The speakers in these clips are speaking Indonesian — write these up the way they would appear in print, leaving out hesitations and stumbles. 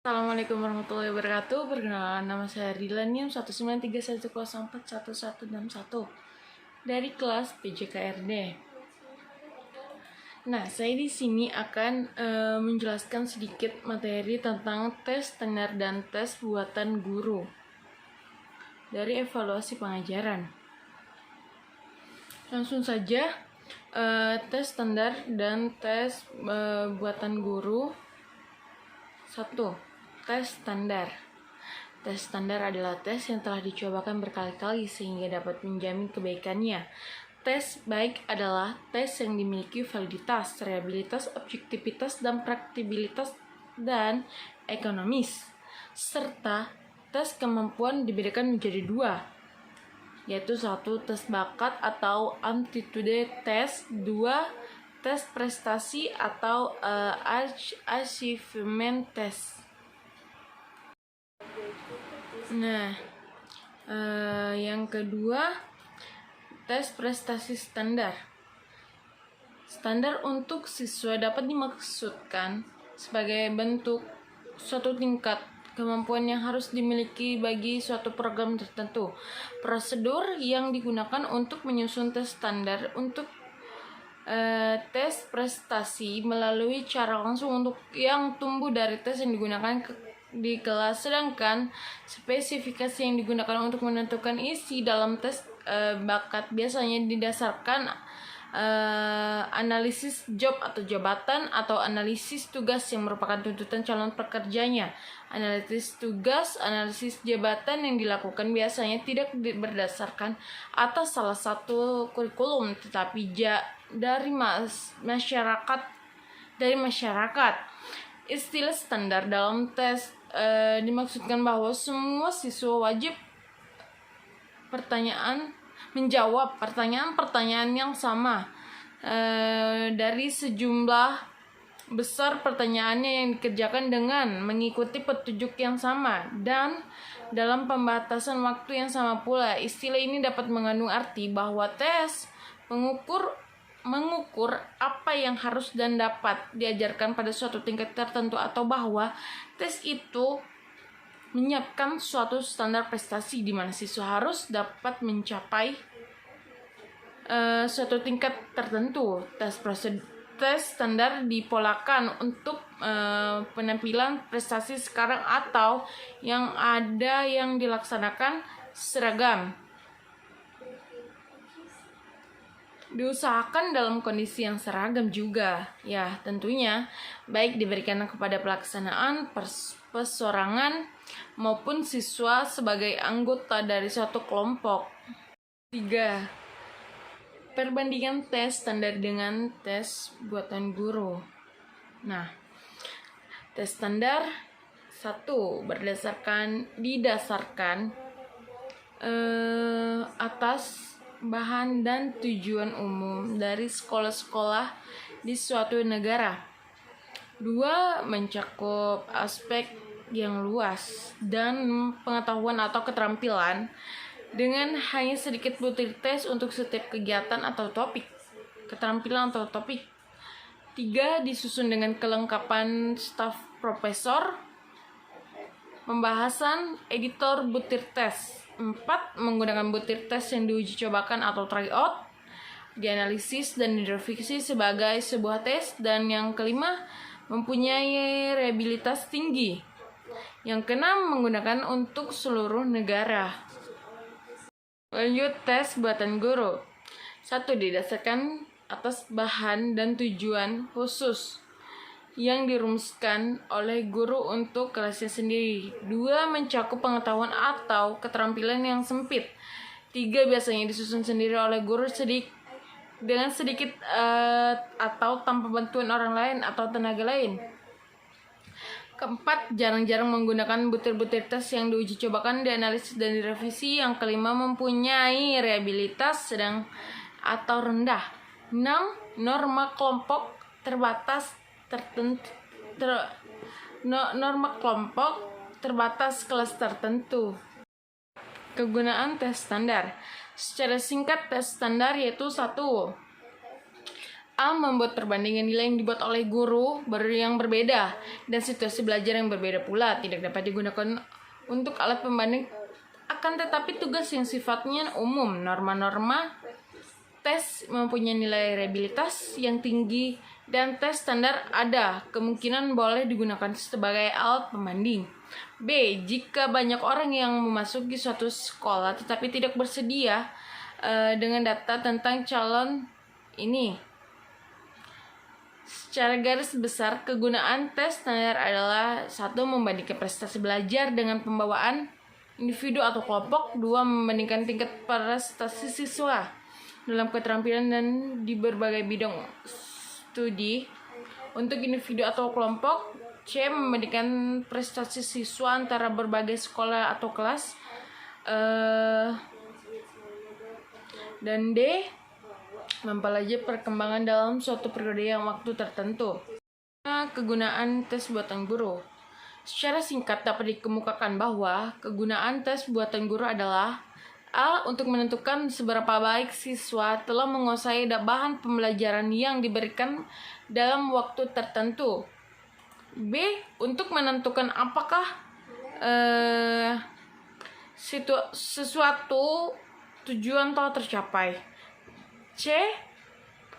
Assalamualaikum warahmatullahi wabarakatuh. Perkenalkan, nama saya Rilanium 19310411161 dari kelas PJKRD. Nah, saya di sini akan menjelaskan sedikit materi tentang tes standar dan tes buatan guru dari evaluasi pengajaran. Langsung saja, tes standar dan tes buatan guru. 1. Tes standar. Tes standar adalah tes yang telah dicobakan berkali-kali sehingga dapat menjamin kebaikannya. Tes baik adalah tes yang dimiliki validitas, reliabilitas, objektivitas, dan praktikabilitas dan ekonomis. Serta tes kemampuan dibedakan menjadi 2, yaitu 1. Tes bakat atau aptitude test, 2. Tes prestasi atau achievement test. Nah, yang kedua, tes prestasi standar. Standar untuk siswa dapat dimaksudkan sebagai bentuk suatu tingkat kemampuan yang harus dimiliki bagi suatu program tertentu. Prosedur yang digunakan untuk menyusun tes standar untuk tes prestasi melalui cara langsung untuk yang tumbuh dari tes yang digunakan di kelas, sedangkan spesifikasi yang digunakan untuk menentukan isi dalam tes bakat biasanya didasarkan analisis job atau jabatan atau analisis tugas yang merupakan tuntutan calon pekerjanya. Analisis tugas, analisis jabatan yang dilakukan biasanya tidak berdasarkan atas salah satu kurikulum, tetapi dari masyarakat. Istilah standar dalam tes dimaksudkan bahwa semua siswa wajib menjawab pertanyaan-pertanyaan yang sama dari sejumlah besar pertanyaannya yang dikerjakan dengan mengikuti petunjuk yang sama dan dalam pembatasan waktu yang sama pula. Istilah ini dapat mengandung arti bahwa tes mengukur apa yang harus dan dapat diajarkan pada suatu tingkat tertentu, atau bahwa tes itu menyiapkan suatu standar prestasi di mana siswa harus dapat mencapai suatu tingkat tertentu. Tes standar dipolakan untuk penampilan prestasi sekarang atau yang ada yang dilaksanakan seragam. Diusahakan dalam kondisi yang seragam juga, ya tentunya, baik diberikan kepada pelaksanaan persorangan maupun siswa sebagai anggota dari suatu kelompok. 3. Perbandingan tes standar dengan tes buatan guru. Nah, tes standar 1 didasarkan atas bahan dan tujuan umum dari sekolah-sekolah di suatu negara. 2. Mencakup aspek yang luas dan pengetahuan atau keterampilan dengan hanya sedikit butir tes untuk setiap kegiatan atau topik. Keterampilan atau topik. 3. Disusun dengan kelengkapan staf profesor, pembahasan editor butir tes. 4. Menggunakan butir tes yang diuji cobakan atau tryout, dianalisis dan direvisi sebagai sebuah tes. Dan yang kelima, mempunyai reliabilitas tinggi. Yang keenam, menggunakan untuk seluruh negara. Lanjut, tes buatan guru. 1. Didasarkan atas bahan dan tujuan khusus yang dirumuskan oleh guru untuk kelasnya sendiri. 2. Mencakup pengetahuan atau keterampilan yang sempit. 3. Biasanya disusun sendiri oleh guru dengan sedikit atau tanpa bantuan orang lain atau tenaga lain. 4. Jarang-jarang menggunakan butir-butir tes yang diuji cobakan, dianalisis dan direvisi. Yang kelima, mempunyai reliabilitas sedang atau rendah. 6. Norma kelompok terbatas kelas tertentu. Kegunaan tes standar. Secara singkat, tes standar yaitu 1. A. Membuat perbandingan nilai yang dibuat oleh guru yang berbeda dan situasi belajar yang berbeda pula tidak dapat digunakan untuk alat pembanding, akan tetapi tugas yang sifatnya umum. Norma-norma tes mempunyai nilai reliabilitas yang tinggi dan tes standar ada kemungkinan boleh digunakan sebagai alat pembanding. B. Jika banyak orang yang memasuki suatu sekolah tetapi tidak bersedia dengan data tentang calon ini. Secara garis besar, kegunaan tes standar adalah: 1. Membandingkan prestasi belajar dengan pembawaan individu atau kelompok. 2. Membandingkan tingkat prestasi siswa dalam keterampilan dan di berbagai bidang studi untuk individu atau kelompok. C. Membandingkan prestasi siswa antara berbagai sekolah atau kelas. Dan D. Mempelajari perkembangan dalam suatu periode yang waktu tertentu. Kegunaan tes buatan guru. Secara singkat dapat dikemukakan bahwa kegunaan tes buatan guru adalah: A. Untuk menentukan seberapa baik siswa telah menguasai bahan pembelajaran yang diberikan dalam waktu tertentu. B. Untuk menentukan apakah sesuatu tujuan telah tercapai. C.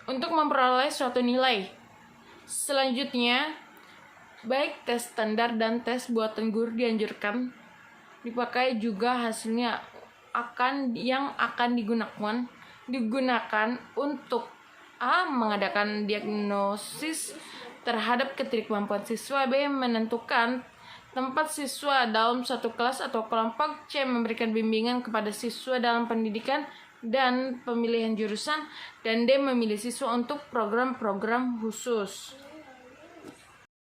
Untuk memperoleh suatu nilai. Selanjutnya, baik tes standar dan tes buatan guru dianjurkan dipakai juga hasilnya akan digunakan untuk: A. Mengadakan diagnosis terhadap ketidakmampuan siswa. B. Menentukan tempat siswa dalam suatu kelas atau kelompok. C. Memberikan bimbingan kepada siswa dalam pendidikan dan pemilihan jurusan. Dan D. Memilih siswa untuk program-program khusus.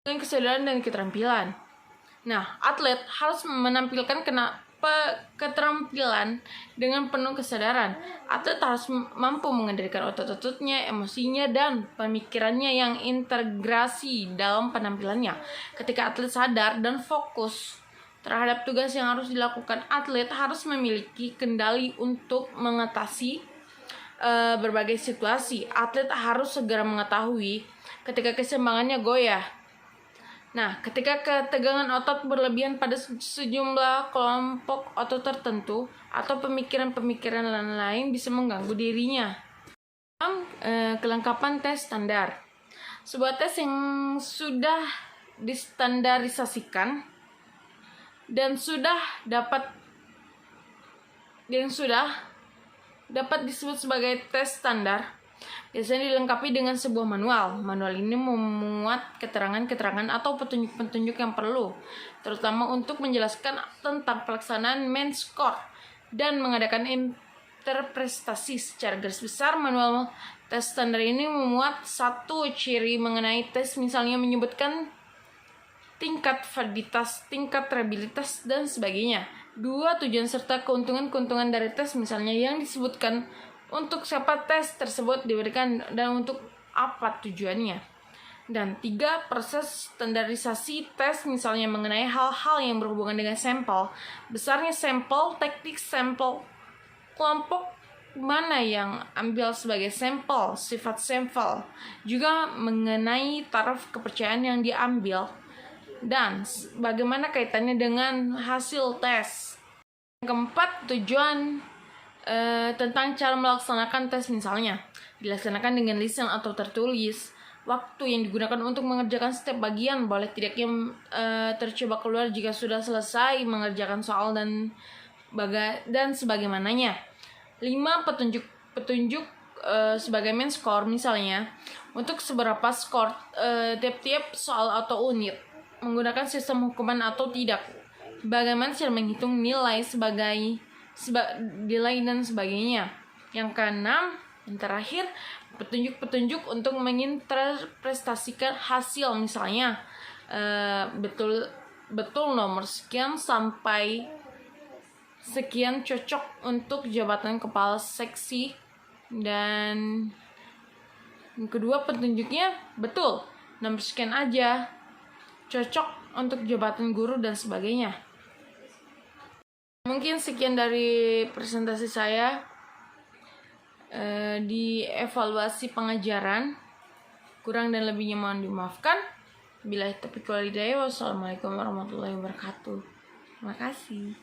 Dengan kesadaran dan keterampilan. Nah, atlet harus menampilkan keterampilan dengan penuh kesadaran. Atlet harus mampu mengendalikan otot-ototnya, emosinya, dan pemikirannya yang integrasi dalam penampilannya. Ketika atlet sadar dan fokus terhadap tugas yang harus dilakukan, atlet harus memiliki kendali untuk mengatasi berbagai situasi. Atlet harus segera mengetahui ketika keseimbangannya goyah. Nah, ketika ketegangan otot berlebihan pada sejumlah kelompok otot tertentu atau pemikiran-pemikiran lain bisa mengganggu dirinya. Kelengkapan tes standar. Sebuah tes yang sudah distandarisasikan dan sudah dapat disebut sebagai tes standar biasanya dilengkapi dengan sebuah manual. Manual ini memuat keterangan-keterangan atau petunjuk-petunjuk yang perlu, terutama untuk menjelaskan tentang pelaksanaan main score dan mengadakan interpretasi. Secara garis besar, manual tes standar ini memuat 1 ciri mengenai tes, misalnya menyebutkan tingkat validitas, tingkat reliabilitas, dan sebagainya. 2. Tujuan serta keuntungan-keuntungan dari tes, misalnya yang disebutkan untuk siapa tes tersebut diberikan dan untuk apa tujuannya. Dan 3. Proses standarisasi tes, misalnya mengenai hal-hal yang berhubungan dengan sampel, besarnya sampel, teknik sampel, kelompok mana yang ambil sebagai sampel, sifat sampel, juga mengenai taraf kepercayaan yang diambil, dan bagaimana kaitannya dengan hasil tes. Yang keempat, tujuan tentang cara melaksanakan tes, misalnya dilaksanakan dengan lisan atau tertulis. Waktu yang digunakan untuk mengerjakan setiap bagian boleh tidaknya tercoba keluar jika sudah selesai mengerjakan soal dan sebagaimananya. 5. Petunjuk sebagai main score, misalnya untuk seberapa skor tiap-tiap soal atau unit, menggunakan sistem hukuman atau tidak, bagaimana cara menghitung nilai nilai dan sebagainya. Yang keenam, yang terakhir, petunjuk-petunjuk untuk menginterpretasikan hasil, misalnya betul nomor sekian sampai sekian cocok untuk jabatan kepala seksi. Dan yang kedua, petunjuknya betul nomor sekian aja cocok untuk jabatan guru dan sebagainya. Mungkin sekian dari presentasi saya di evaluasi pengajaran. Kurang dan lebihnya mohon dimaafkan. Bila taufiq wal hidayah, wassalamualaikum warahmatullahi wabarakatuh. Terima kasih.